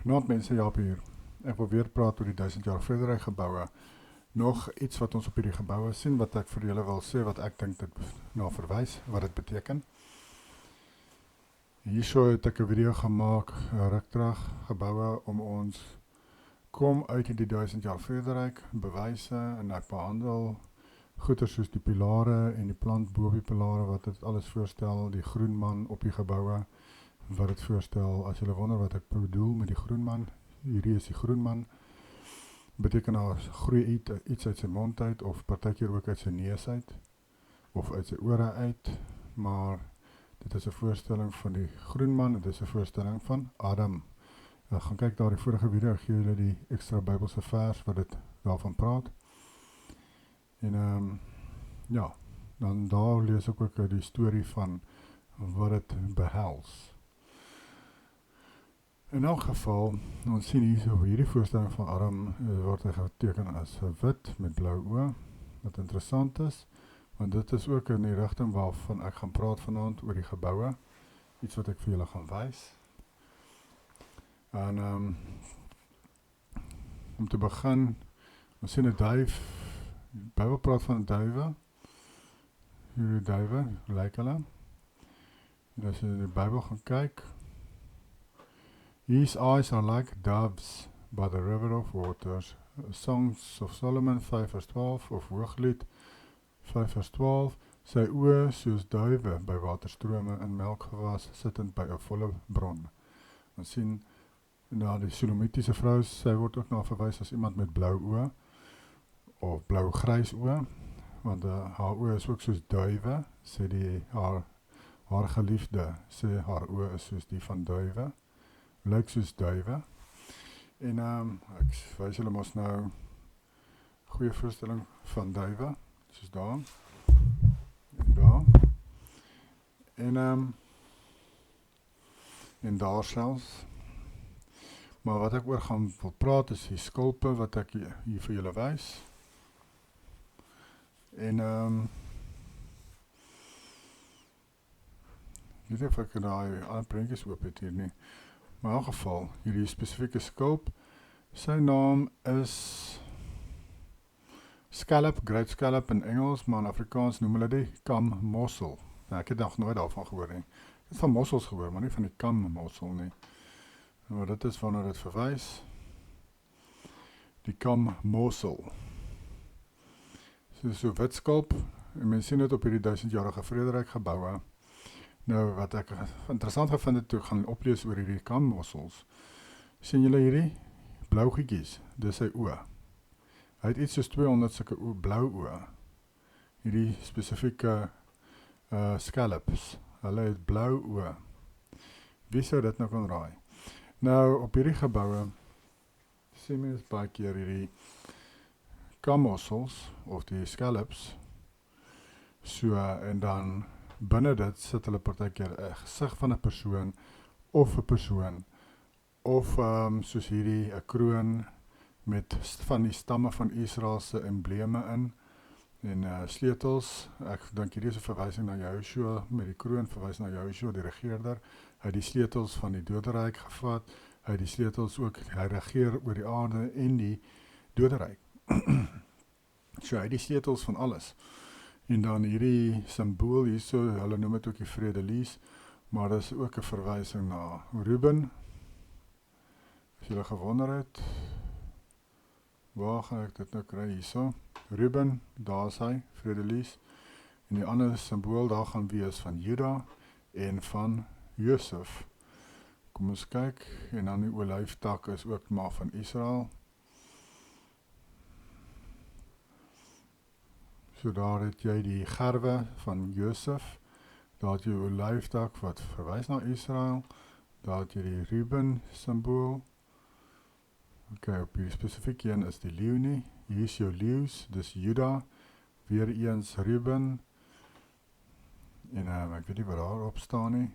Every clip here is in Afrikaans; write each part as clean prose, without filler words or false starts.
Goeienaand mense, Jaap hier. Ek wil weer praat oor die 1000 jaar Frederik gebouwe. Nog iets wat ons op hierdie gebouwe sien, wat ek vir julle wil sê, wat ek dink dit na verwys, wat dit beteken. Hierso het ek 'n video gemaak, ruk terug, gebouwe, om ons kom uit die 1000 jaar Frederik, bewyse, en ek behandel goeder soos die pilare en die plant bo die pilare, wat dit alles voorstel, die groenman op die gebouwe, wat dit voorstel. As julle wonder wat ek bedoel met die groenman, hierdie is die groenman, beteken daar groei iets uit sy mond uit, of partykeer ook uit sy neus uit, of uit sy ore uit, maar dit is 'n voorstelling van die groenman, dit is 'n voorstelling van Adam. Ek gaan kyk daar die vorige video, ek gee julle die ekstra Bybelse vers wat dit daarvan praat. En ja, dan daar lees ek ook die storie van wat dit behels. In elk geval, ons sien hier so hierdie voorstelling van Adam word geteken as wit met blou oë, wat interessant is, want dit is ook in die rigting waarvan ek gaan praat vanaand oor die gebouwe, iets wat ek vir julle gaan wys. En om te begin, ons sien 'n duif, die Bybel praat van duwe, hierdie duwe, lyk hulle, en as jy in die Bybel gaan kyk, his eyes are like doves by the river of waters. Songs of Solomon 5 vers 12, of Hooglied 5 vers 12. Sy oë soos duwe by waterstrome in melkgewas, sittend by 'n volle bron. Ons sien na die Sulamitiese vrou, sy word ook na verwys as iemand met blou oë, of blou-grys oë, want haar oë is ook soos duwe, sê haar geliefde, sê haar oë is soos die van duwe, lyk soos duwe. En ek wys julle mos nou goeie voorstelling van duwe, soos daar, en daar, en daar selfs. Maar wat ek oor gaan wil praat is die skulpe wat ek hier vir julle wys. En ek weet nie of ek daai ander prentjies oop het hier nie. Maar in elk geval, hierdie spesifieke skulp, sy naam is scallop, great scallop in Engels, maar in Afrikaans noem hulle die kammossel. Nou, ek het nog nooit daarvan gehoor nie. Ek het van mossels gehoor, maar nie van die kammossel nie. Maar dit is wanneer dit verwys. Die kammossel. So wit skulp, en mens sien dit op hierdie 1000-jarige Frederik gebouwe. Nou, wat ek interessant gevind het toe gaan oplees oor hierdie kammossels, sien julle hierdie blou goedjies, dis sy oë. Hy het iets soos 200 sulke blou oë. Hierdie spesifieke scallops, hulle het blou oë. Wie sou dit nou kan raai? Nou, op hierdie gebouwe sien mens baie keer hierdie kammossels, of die scallops, so, en dan binne dit sit hulle partykeer 'n gesig van 'n persoon, of 'n persoon, of soos hierdie 'n kroon met van die stamme van Israel se embleme in, en sleutels. Ek dink hierdie is 'n verwysing na Joshua, met die kroon verwys na Joshua, die regeerder. Hy het die sleutels van die doderyk gevat, hy het die sleutels ook, hy regeer oor die aarde en die doderyk. So hy het die sleutels van alles. En dan hierdie symbool hierso, hulle noem dit ook die vredelies, maar dit is ook 'n verwysing na Ruben. As julle gewonder het, waar gaan ek dit nou kry hierso? Ruben, daar is hy, vredelies. En die ander symbool daar gaan wees van Juda en van Josef. Kom ons kyk, en dan die olyftak is ook maar van Israel. So daar het jy die gerwe van Josef, daar het jy olyftak wat verwys na Israel, daar het jy die Ruben symbool. Ok, op die spesifieke een is die leeu nie, hier is jou leeu's, dis Juda, weer eens Ruben, en ek weet nie wat daarop staan nie.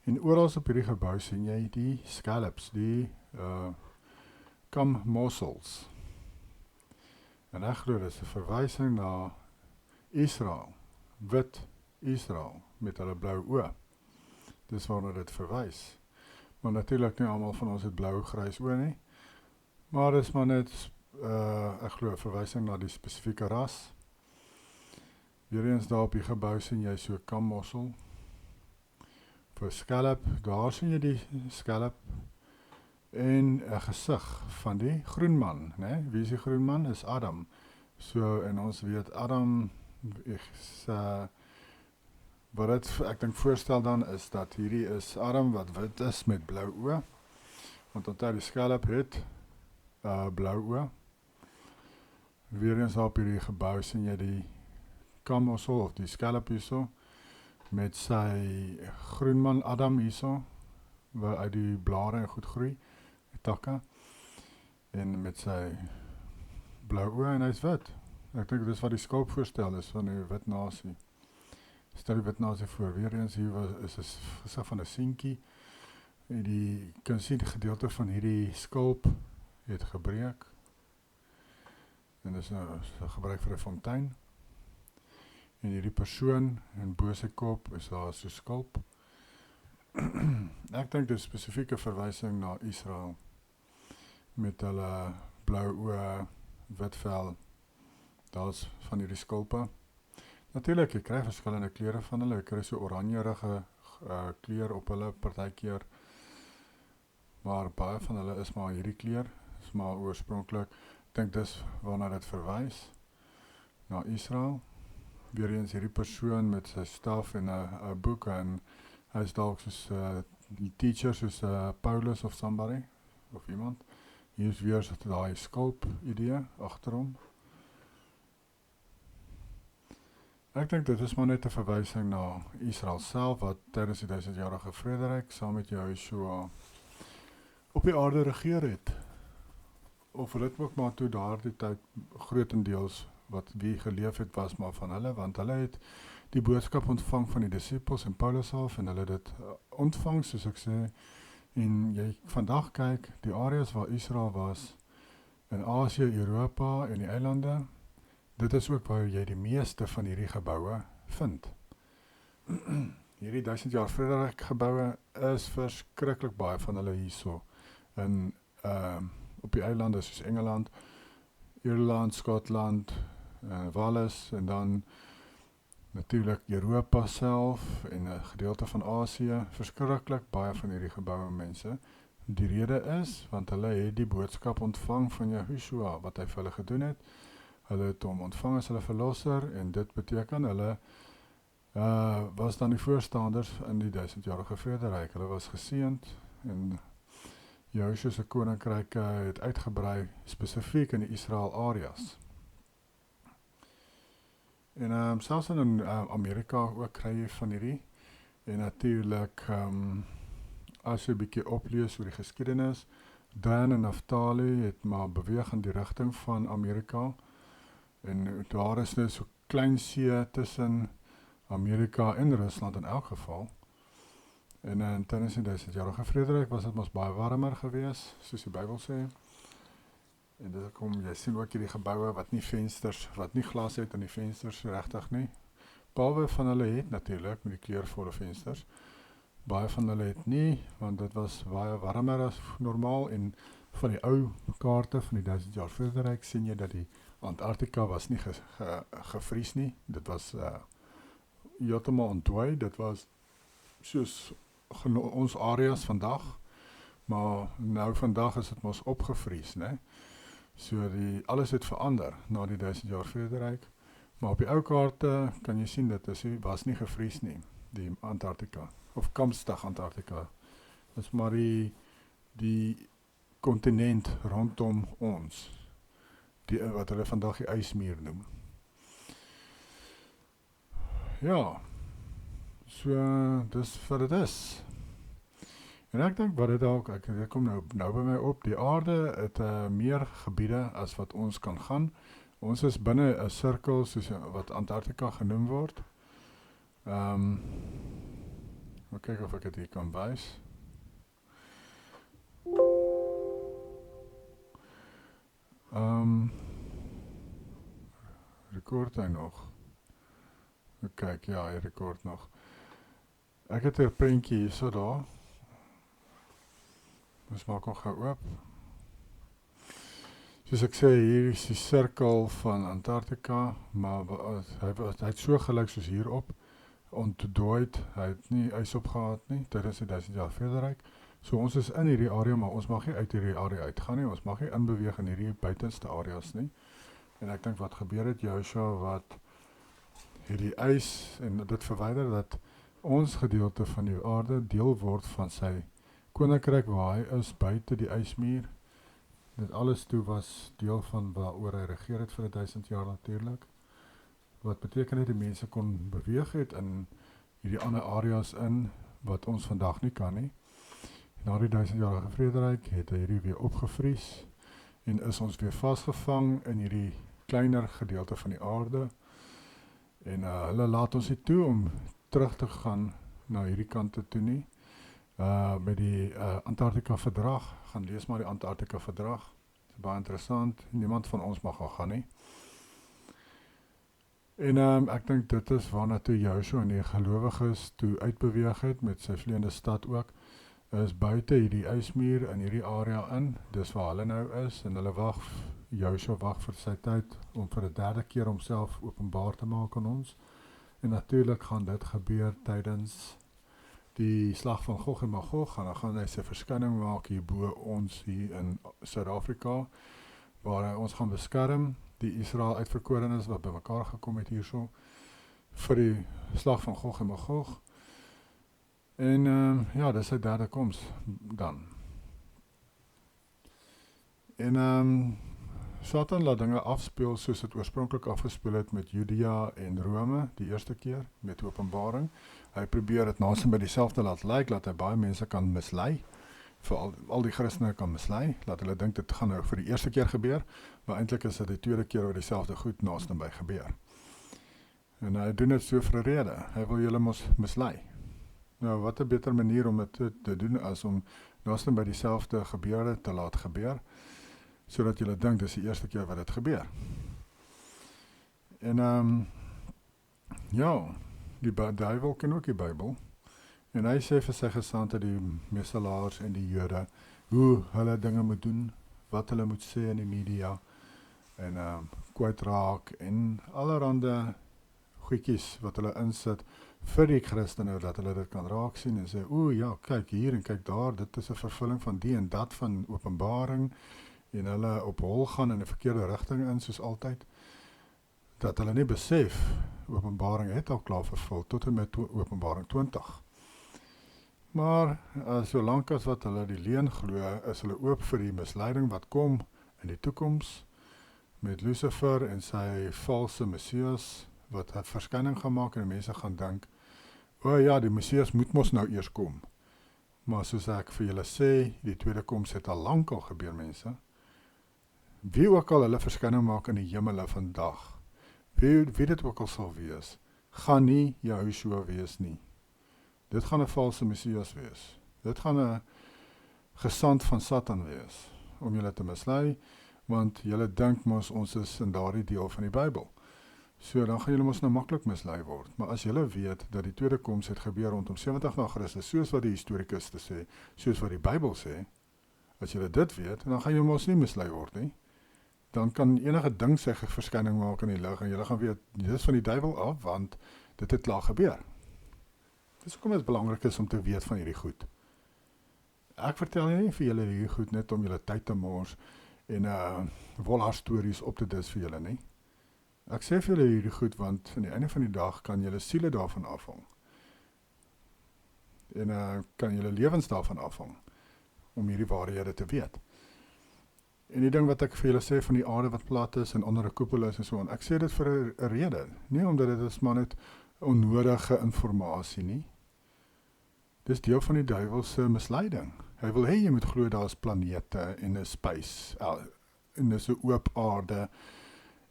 En oral op hierdie gebou sien jy die scallops, die kammossels. En ek glo dit is 'n verwysing na Israel, wit Israel, met hulle blou oë. Dis waarna dit verwys. Maar natuurlik nie almal van ons het blou grys oë nie. Maar dis maar net ek glo 'n verwysing na die spesifieke ras. Weer eens daar op die gebou sien jy so 'n kammossel. Vir scallop, daar sien jy die scallop en 'n gesig van die groenman, né? Wie is die groenman? Is Adam. So en ons weet Adam is wat dit ek dink voorstel dan is dat hierdie is Adam wat wit is met blou oë. Want onthou die scallop het blou oë. Weer eens op hierdie gebou sien jy die kammossel of die scallop hierso met sy groenman Adam hierso waar uit die blare goed groei, die takke en met sy blou oë en hy's wit. Ek dink dis wat die skulp voorstel is van die wit nasie. Stel die wit nasie voor. Weer eens hier is 'n gesig van 'n seentjie. En die kan sien die gedeelte van hierdie skulp het gebreek. En dis 'n gebruik vir 'n fontein. En hierdie persoon en bo sy kop is daar so skulp. Ek dink dis spesifieke verwysing na Israel met hulle blou oë, wit vel. Daar's van hierdie skulpe. Natuurlik, jy kry verskillende kleure van hulle. Jy kry so oranjerige kleur op hulle partykeer. Maar baie van hulle is maar hierdie kleur. Is maar oorspronklik. Ek dink dis waarna dit verwys. Na Israel. Weer eens hierdie persoon met sy staf en 'n boek en hy is dalk soos die teacher soos Paulus of somebody of iemand. Hier is weer so daai skulp idee agter hom. Ek dink dit is maar net 'n verwysing na Israel self wat tydens die 1000-jarige vrederyk saam met Joshua op die aarde regeer het. Of hulle het ook maar toe daardie tyd grootendeels wat wie geleef het was maar van hulle, want hulle het die boodskap ontvang van die disippels en Paulus af en hulle het dit ontvang soos ek sê. En jy vandag kyk, die areas waar Israel was in Asië, Europa en die eilande, dit is ook waar jy die meeste van hierdie geboue vind. Hierdie 1000 jaar vrederyk geboue is verskriklik baie van hulle hierso in op die eilande soos Engeland, Ierland, Skotland, Wales en dan natuurlik Europa self en 'n gedeelte van Asië, verskriklik baie van hierdie geboue mense. Die rede is want hulle het die boodskap ontvang van Joshua wat hy vir hulle gedoen het. Hulle het hom ontvang as hulle verlosser en dit beteken hulle was dan die voorstanders in die 1000-jarige vrederyk. Hulle was geseënd en Joshua se koninkryk het uitgebrei spesifiek in die Israel areas. En selfs in Amerika ook kry jy van hierdie. En natuurlik as jy 'n bietjie oplees oor die geskiedenis, Dan en Naphtali het maar beweeg in die rigting van Amerika. En daar is net so klein see tussen Amerika en Rusland in elk geval. En tydens die 1000-jarige vrederyk was dit mos baie warmer gewees, soos die Bybel sê. En dit kom, jy sien ook hierdie geboue wat nie vensters, wat nie glas het in die vensters regtig nie. Behalwe van hulle het natuurlik met die kleurvolle vensters. Baie van hulle het nie, want dit was baie warmer as normaal en van die ou kaarte van die 1000 jaar vrederyk sien jy dat die Antarktika was nie gevries nie. Dit was heeltemal ontdooi. Dit was soos ons areas vandag, maar nou vandag is dit mos opgevries, né? So alles het verander na die 1000 jaar vrederyk. Maar op die ou kaarte kan jy sien dit was nie gevries nie, die Antarktika of Kamstag Antarktika. Dit is maar die kontinent rondom ons, wat hulle vandag die ysmuur noem. Ja, so dis wat dit is. En ek dink wat dit ook, ek kom nou by my op, die aarde het meer gebiede as wat ons kan gaan. Ons is binne 'n sirkel soos wat Antarktika genoem word. Maar kyk of ek dit hier kan wys. Rekord hy nog? Kyk, ja, hy rekord nog. Ek het 'n prentjie hierso daar. Ons maak hom gou oop. Soos ek sê, hier is die sirkel van Antarctica, maar hy het so gelyk soos hierop, ontdooid, hy het nie ys opgehad nie, tydens die 1000 jaar vrederyk. So ons is in hierdie area, maar ons mag nie uit hierdie area uitgaan nie, ons mag nie inbeweeg in hierdie buitenste areas nie. En ek dink wat gebeur het, Joshua, wat hierdie ys, en dit verwyder dat ons gedeelte van die aarde deel word van sy koninkryk waar hy is, buite die ysmuur. Dit alles toe was deel van waaroor hy regeer het vir 1000 jaar natuurlik. Wat beteken het die mense kon beweeg het in hierdie ander areas in, wat ons vandag nie kan nie. Na die 1000-jarige vrederyk het hy hierdie weer opgevries en is ons weer vasgevang in hierdie kleiner gedeelte van die aarde. En hulle laat ons nie toe om terug te gaan na hierdie kante toe nie. Met die Antarctica verdrag, gaan lees maar die Antarctica verdrag. Dit is baie interessant, niemand van ons mag gaan nie. En ek dink dit is waarna toe Joshua en die gelowiges toe uitbeweeg het, met sy vleiende stad ook, is buite hierdie ysmuur in hierdie area in, dis waar hulle nou is, en hulle wag, Joshua wag vir sy tyd, om vir 'n derde keer homself openbaar te maak aan ons, en natuurlik gaan dit gebeur tydens die slag van Gog en Magog, en dan gaan hy sy verskyning maak hier bo ons hier in Suid-Afrika, waar hy ons gaan beskerm, die Israel uitverkorenes wat bymekaar gekom het hierso, vir die slag van Gog en Magog. En ja, dis sy derde koms dan. En Satan laat dinge afspeel soos dit oorspronklik afgespeel het met Judea en Rome, die eerste keer, met Openbaring. Hy probeer dit naasien by dieselfde laat lyk, laat hy baie mense kan mislei, vir al die Christene kan mislei, laat hulle dink dit gaan nou vir die eerste keer gebeur, maar eintlik is dit die tweede keer waar dieselfde goed naasien by gebeur. En hy doen dit so vir 'n rede, hy wil julle mislei. Nou, wat 'n beter manier om dit te doen as om naasien by dieselfde gebeure te laat gebeur, sodat julle dink dis die eerste keer wat dit gebeur. En ja, die duiwel ken ook die Bybel, en hy sê vir sy gesandte, die messelaars en die Jode, hoe hulle dinge moet doen, wat hulle moet sê in die media, en kwytraak, en allerhande goedjies wat hulle insit, vir die Christene, dat hulle dit kan raak sien, en sê, ja, kyk hier en kyk daar, dit is 'n vervulling van die en dat van Openbaring, en hulle op hol gaan in 'n verkeerde rigting in, soos altyd, dat hulle nie besef, Openbaring het al klaar vervul, tot en met Openbaring 20. Maar, solank as wat hulle die leuen glo, is hulle oop vir die misleiding wat kom in die toekoms, met Lucifer en sy valse Messias, wat 'n verskyning gaan maak, en mense gaan dink, ja, die Messias moet mos nou eers kom. Maar soos ek vir julle sê, die tweede koms het al lank al gebeur, mense. Wie ook al hulle verskyning maak in die hemele vandag, wie dit ook al sal wees, gaan nie Yahushua wees nie. Dit gaan 'n valse Messias wees. Dit gaan 'n gesant van Satan wees, om julle te mislei, want julle dink mos ons is in daardie deel van die Bybel. So, dan gaan julle mos nou maklik mislei word. Maar as julle weet dat die tweede koms het gebeur rondom 70 na Christus, soos wat die historikus te sê, soos wat die Bybel sê, as julle dit weet, dan gaan julle mos nie mislei word nie. Dan kan enige ding sy verskyning maak in die lig, en julle gaan weet, dit is van die duiwel af, want dit het klaar gebeur. Dis hoekom dit belangrik is om te weet van hierdie goed. Ek vertel nie vir julle hierdie goed net om julle tyd te mors, en wolhaar stories op te dis vir julle nie. Ek sê vir julle hierdie goed, want aan die einde van die dag kan julle siele daarvan afhang. En kan julle lewens daarvan afhang, om hierdie waarhede te weet. En die ding wat ek vir julle sê van die aarde wat plat is, en onder 'n koepel is en so aan, ek sê dit vir 'n rede, nie omdat dit is maar net onnodige informasie nie. Dis deel van die duiwel se misleiding. Hy wil hê jy moet glo daar is planete en 'n space, en dis 'n oop aarde,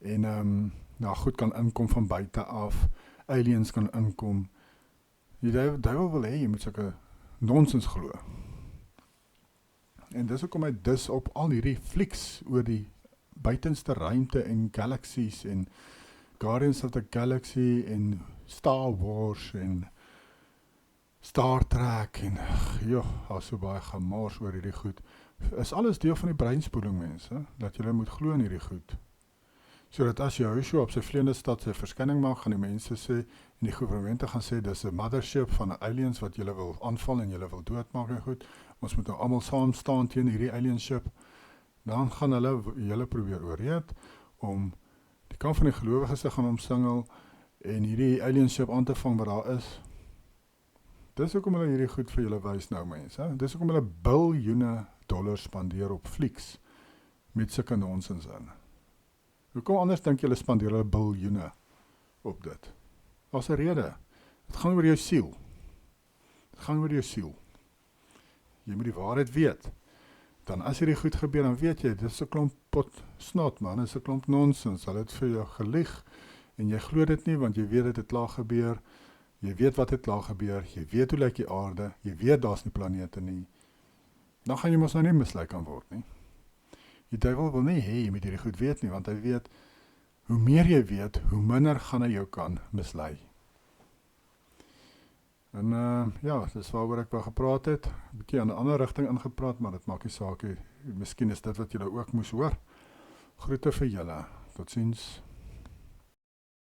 en goed kan inkom van buite af, aliens kan inkom. Die duiwel wil hê jy moet sulke nonsens glo. En dis hoekom hy dis op al hierdie flieks oor die buitenste ruimte en galaxies en Guardians of the Galaxy en Star Wars en Star Trek en joh, daar's so baie gemors oor hierdie goed. Is alles deel van die breinspoeling, mense, dat julle moet glo in hierdie goed. Sodat as Yahushua op sy vleiende stad sy verskyning maak, gaan die mense sê, en die gouvernemente gaan sê, dis 'n mothership van 'n aliens wat julle wil aanval en julle wil doodmaak en goed. Ons moet nou almal saam staan teen hierdie alienship. Dan gaan julle probeer oorreed om die kamp van die gelowiges te gaan omsingel en hierdie alienship aan te vang wat daar is. Dis hoekom hulle hierdie goed vir julle wys nou, mense. Dis hoekom hulle biljoene dollars spandeer op flieks met sulke nonsens in. Hoekom anders dink julle spandeer hulle biljoene op dit? Daar's 'n rede. Dit gaan oor jou siel. Dit gaan oor jou siel. Jy moet die waarheid weet. Dan as hierdie goed gebeur, dan weet jy, dit is 'n klomp pot snot, man. Dit is 'n klomp nonsens. Hulle het vir jou gelieg en jy glo dit nie, want jy weet dit het klaar gebeur. Jy weet wat het klaar gebeur. Jy weet hoe lyk die aarde. Jy weet daar's nie planete nie. Dan gaan jy mos nou nie mislei kan word nie. Die duiwel wil nie hê jy moet hierdie goed weet nie, want hy weet, hoe meer jy weet, hoe minder gaan hy jou kan mislei. En ja, dis waaroor ek wou gepraat het. 'n Bietjie aan 'n ander rigting ingepraat, maar dit maak nie saak nie. Miskien is dit wat julle ook moes hoor. Groete vir julle. Totsiens.